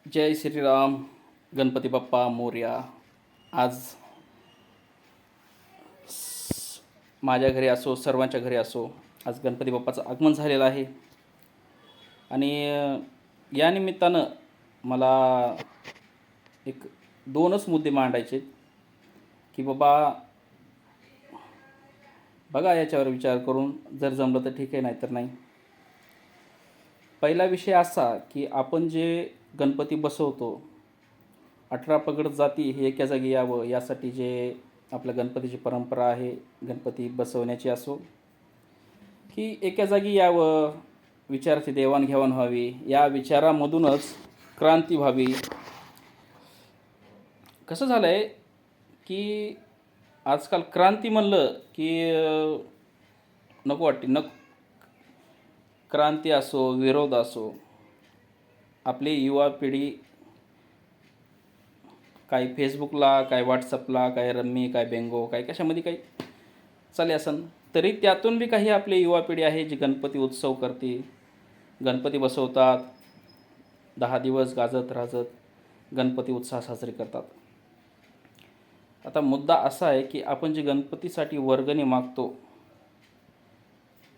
जय श्रीराम. गणपती बाप्पा मोरया. आज माझ्या घरी असो, सर्वांच्या घरी असो, आज गणपती बाप्पाचं आगमन झालेलं आहे. आणि या निमित्तानं मला एक दोनच मुद्दे मांडायचे की बाबा बघा, याच्यावर विचार करून जर जमलं तर ठीक आहे, नाही तर नाही. पहिला विषय असा की आपण जे गणपती बसवतो, 18 पगड जाती हे एका जागी यावं यासाठी जे आपल्या गणपतीची परंपरा आहे, गणपती बसवण्याची असो की एका जागी यावं, विचाराची देवाणघेवाण व्हावी, या विचारामधूनच क्रांती व्हावी. कसं झालं आहे की आजकाल क्रांती म्हणलं की नको वाटते. क्रांती असो, विरोध असो, आपली युवा पिढी काय फेसबुकला, काय व्हॉट्सअपला, काय रम्मी, काय बेंगो, काय कशामध्ये काही चाले असन, तरी त्यातून बी काही आपली युवा पिढी आहे जी गणपती उत्सव करते, गणपती बसवतात, 10 दिवस गाजत राजत गणपती उत्साह साजरे करतात. आता मुद्दा असा आहे की आपण जे गणपतीसाठी वर्गणी मागतो,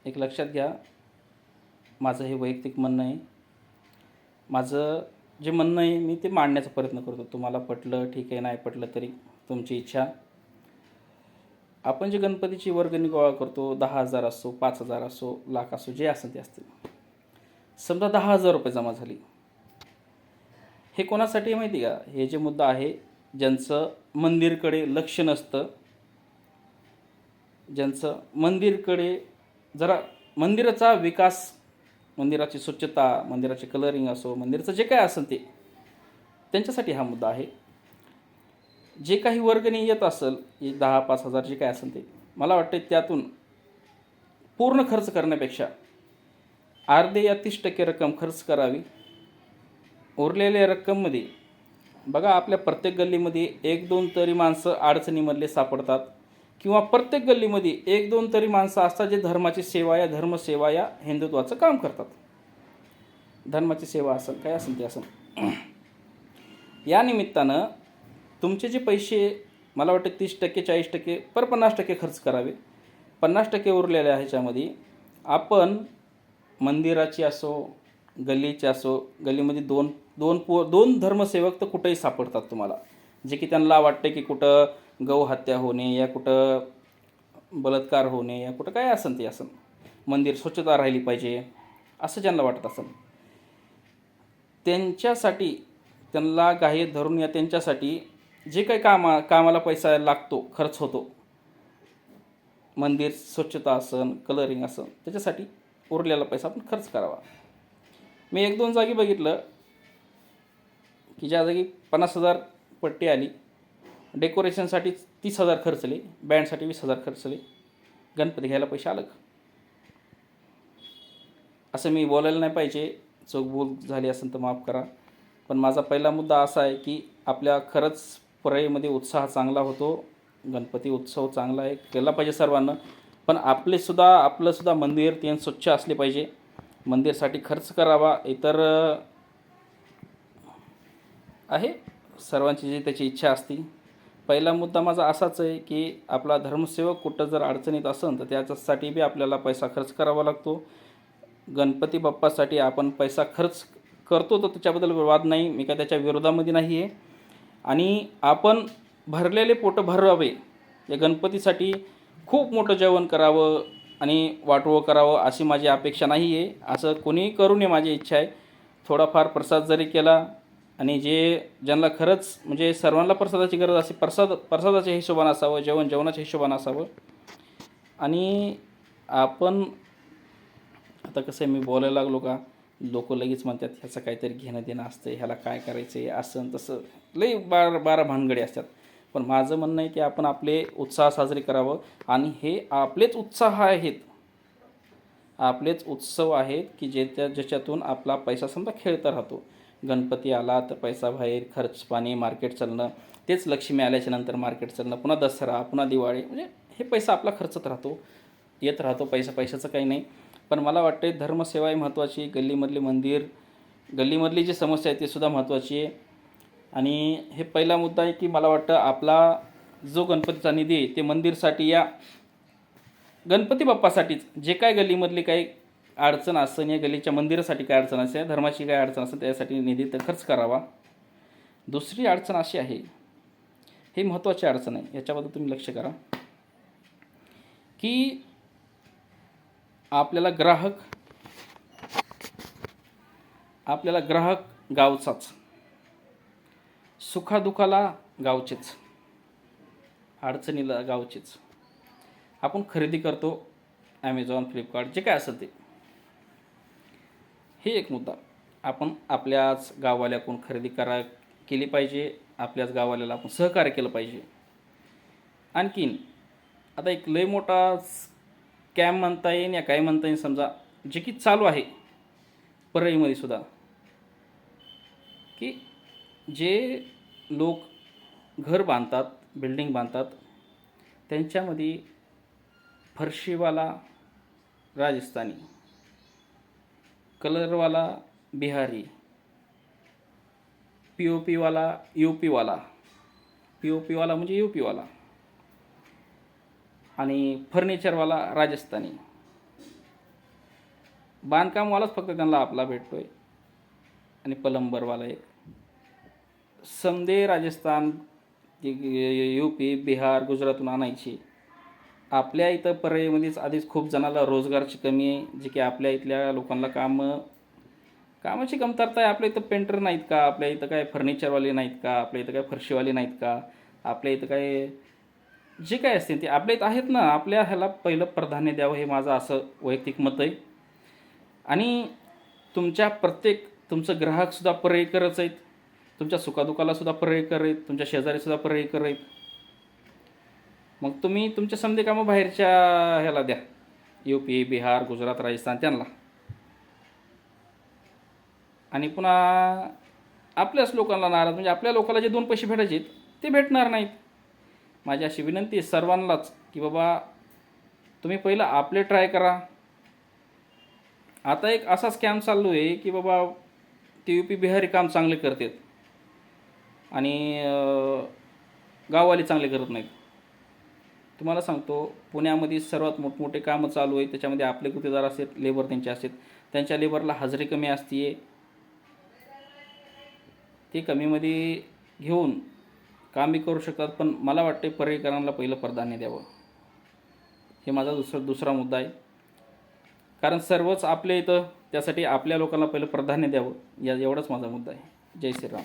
एक लक्षात घ्या, माझं हे वैयक्तिक म्हणणं आहे. माझं जे म्हणणं आहे मी ते मांडण्याचा प्रयत्न करतो. तुम्हाला पटलं ठीक आहे, नाही पटलं तरी तुमची इच्छा. आपण जे गणपतीची वर्गणी गोळा करतो, 10,000 असो, 5,000 असो, लाख असो, जे असेल ते असतील. समजा 10,000 रुपये जमा झाली, हे कोणासाठी माहिती का? हे जे मुद्दा आहे, ज्यांचं मंदिरकडे लक्ष नसतं, ज्यांचं मंदिरकडे जरा मंदिराचा विकास, मंदिराची स्वच्छता, मंदिराचे कलरिंग असो, मंदिराचं जे काय असेल ते, त्यांच्यासाठी हा मुद्दा आहे. जे काही वर्गणी येत असेल, 10-5,000 जे काय असेल ते, मला वाटते त्यातून पूर्ण खर्च करण्यापेक्षा अर्धे या 30% रक्कम खर्च करावी. उरलेल्या रक्कममध्ये बघा, आपल्या प्रत्येक गल्लीमध्ये 1-2 तरी माणसं अडचणीमधले सापडतात, किंवा प्रत्येक गल्लीमध्ये 1-2 तरी माणसं असतात जे धर्माची सेवा या धर्मसेवा या हिंदुत्वाचं काम करतात. धर्माची सेवा असेल, काय असेल ते असेल. या निमित्तानं तुमचे जे पैसे, मला वाटतं 30%, 40%, 50% खर्च करावे. 50% उरलेल्या ह्याच्यामध्ये आपण मंदिराची असो, गल्लीची असो, गल्लीमध्ये दोन धर्मसेवक तर कुठेही सापडतात तुम्हाला, जे की त्यांना वाटते की कुठं गौ हत्या होणे, या कुठं बलात्कार होणे, या कुठं काय असेल ते असेल, मंदिर स्वच्छता राहिली पाहिजे असं ज्यांना वाटत असेल, त्यांच्यासाठी, त्यांना गाही धरून या त्यांच्यासाठी जे काही कामाला पैसा लागतो, खर्च होतो, मंदिर स्वच्छता असन, कलरिंग असन, त्याच्यासाठी उरलेला पैसा आपण खर्च करावा. मी 1-2 जागी बघितलं की ज्या जागी 50,000 पट्टी आली, डेकोरेशनसाठी 30,000 खर्चले, बँडसाठी 20,000 खर्चले, गणपती घ्यायला पैसे आलं. असं मी बोलायला नाही पाहिजे, चूकभूल झाली असेल तर माफ करा. पण माझा पहिला मुद्दा असा आहे की आपल्या खरंच परळीमध्ये उत्साह चांगला होतो, गणपती उत्सव चांगला आहे, केला पाहिजे सर्वांना. पण आपलंसुद्धा मंदिर ते स्वच्छ असले पाहिजे, मंदिरसाठी खर्च करावा. इतर आहे, सर्वांची जी त्याची इच्छा असते. पहिला मुद्दा माझा असाच आहे की आपला धर्मसेवक कुठं जर अडचणीत असेल तर त्याच्यासाठी बी आपल्याला पैसा खर्च करावा लागतो. गणपती बाप्पासाठी आपण पैसा खर्च करतो, तर त्याच्याबद्दल वाद नाही, मी काय त्याच्या विरोधामध्ये नाही आहे. आणि आपण भरलेले पोटं भरावे, या गणपतीसाठी खूप मोठं जेवण करावं आणि वाटोळं करावं अशी माझी अपेक्षा नाही आहे. असं कोणीही करू नये, माझी इच्छा आहे. थोडाफार प्रसाद जरी केला, आणि ज्यांना खरंच म्हणजे सर्वांना प्रसादाची गरज असे, प्रसादाच्या हिशोबानं असावं, जेवणाच्या हिशोबानं असावं. आणि आपण आता कसं आहे, मी बोलायला लागलो का लोक लगेच म्हणतात ह्याचं काहीतरी घेणं देणं असतं, ह्याला काय करायचं आहे, असं तसं लई बारा भानगडी असतात. पण माझं म्हणणं आहे की आपण आपले उत्साह साजरे करावं, आणि हे आपलेच उत्साह आहेत, आपलेच उत्सव आहेत की ज्याच्यातून आपला पैसा समजा खेळता राहतो. गणपती आला तर पैसा बाहेर, खर्च पाणी, मार्केट चालणं, तेच लक्ष्मी आल्याच्या नंतर मार्केट चालणं, पुन्हा दसरा, पुन्हा दिवाळी, म्हणजे हे पैसा आपला खर्चत राहतो, येत राहतो. पैशाचं काही नाही. पण मला वाटते धर्मसेवा ही महत्त्वाची. गल्लीमधले मंदिर गल्लीमधली जी समस्या आहे ती सुद्धा महत्त्वाची आहे. आणि हे पहिला मुद्दा आहे की मला वाटतं आपला जो गणपतीचा निधी आहे ते मंदिरसाठी या गणपती बाप्पासाठीच जे काय गल्लीमधली काही अडचण असेल या गल्लीच्या मंदिरासाठी काय अडचण असेल, धर्माची काय अडचण असेल त्यासाठी निधी तर खर्च करावा. दुसरी अडचण अशी आहे, ही महत्त्वाची अडचण आहे, याच्याबद्दल तुम्ही लक्ष करा की आपल्याला ग्राहक गावचाच, सुखादुखाला गावचेच, अडचणीला गावचेच. आपण खरेदी करतो ॲमेझॉन, फ्लिपकार्ट, जे काय असेल ते. हे एक मुद्दा. आपण आपल्याच गाववाल्याकडून खरेदी केली पाहिजे, आपल्याच गाववाल्याला आपण सहकार्य केलं पाहिजे. आणखीन आता एक लय मोठा स्कॅम म्हणता येईल या काय म्हणता येईल समजा, जे की चालू आहे परळीमध्ये सुद्धा, की जे लोक घर बांधतात, बिल्डिंग बांधतात, त्यांच्यामध्ये फरशीवाला राजस्थानी, कलरवाला बिहारी, POPवाला UPवाला, POPवाला म्हणजे UPवाला, आणि फर्निचरवाला राजस्थानी, बांधकामवालाच फक्त त्यांना आपला भेटतोय, आणि प्लंबरवाला एक. समदे राजस्थान, UP, बिहार, गुजरातहून आणायची. आपल्या इथं परळीमध्येच आधीच खूप जणाला रोजगारची कमी आहे, जे की आपल्या इथल्या लोकांना कामाची कमतरता आहे. आपल्या इथं पेंटर नाहीत का, आपल्या इथं काय फर्निचरवाले नाहीत का, आपल्या इथं काय फरशीवाले नाहीत का, आपल्या इथं काय जे काय असते ते आपल्या इथं आहेत ना. आपल्या ह्याला पहिलं प्राधान्य द्यावं, हे माझं असं वैयक्तिक मत आहे. आणि तुमचं ग्राहकसुद्धा परळीकरच आहेत, तुमच्या सुखादुखालासुद्धा परळीकर आहेत, तुमच्या शेजारीसुद्धा परळीकर आहेत. मग तुम्ही तुमच्या समजे कामं बाहेरच्या ह्याला द्या, UP, बिहार, गुजरात, राजस्थान त्यांना. आणि पुन्हा आपल्याच लोकांना नाराज, म्हणजे आपल्या लोकांना जे 2 पैसे भेटायचे ते भेटणार नाहीत. माझी अशी विनंती आहे सर्वांनाच की बाबा तुम्ही पहिलं आपले ट्राय करा. आता एक असा स्कॅम चालू आहे की बाबा ते UP, बिहारी काम चांगले करतात आणि गाववाले चांगले करत नाहीत. तुम्हाला सांगतो, पुण्यामध्ये सर्वात मोठमोठे कामं चालू आहेत, त्याच्यामध्ये आपले गुत्तेदार असतात, लेबर त्यांचे असतात, त्यांच्या लेबरला हजेरी कमी असते, ते कमीमध्ये घेऊन कामही करू शकतात. पण मला वाटते परळीकरांना पहिलं प्राधान्य द्यावं, हे माझा दुसरा मुद्दा आहे. कारण सर्वच आपल्या इथं, त्यासाठी आपल्या लोकांना पहिलं प्राधान्य द्यावं, एवढाच माझा मुद्दा आहे. जय श्रीराम.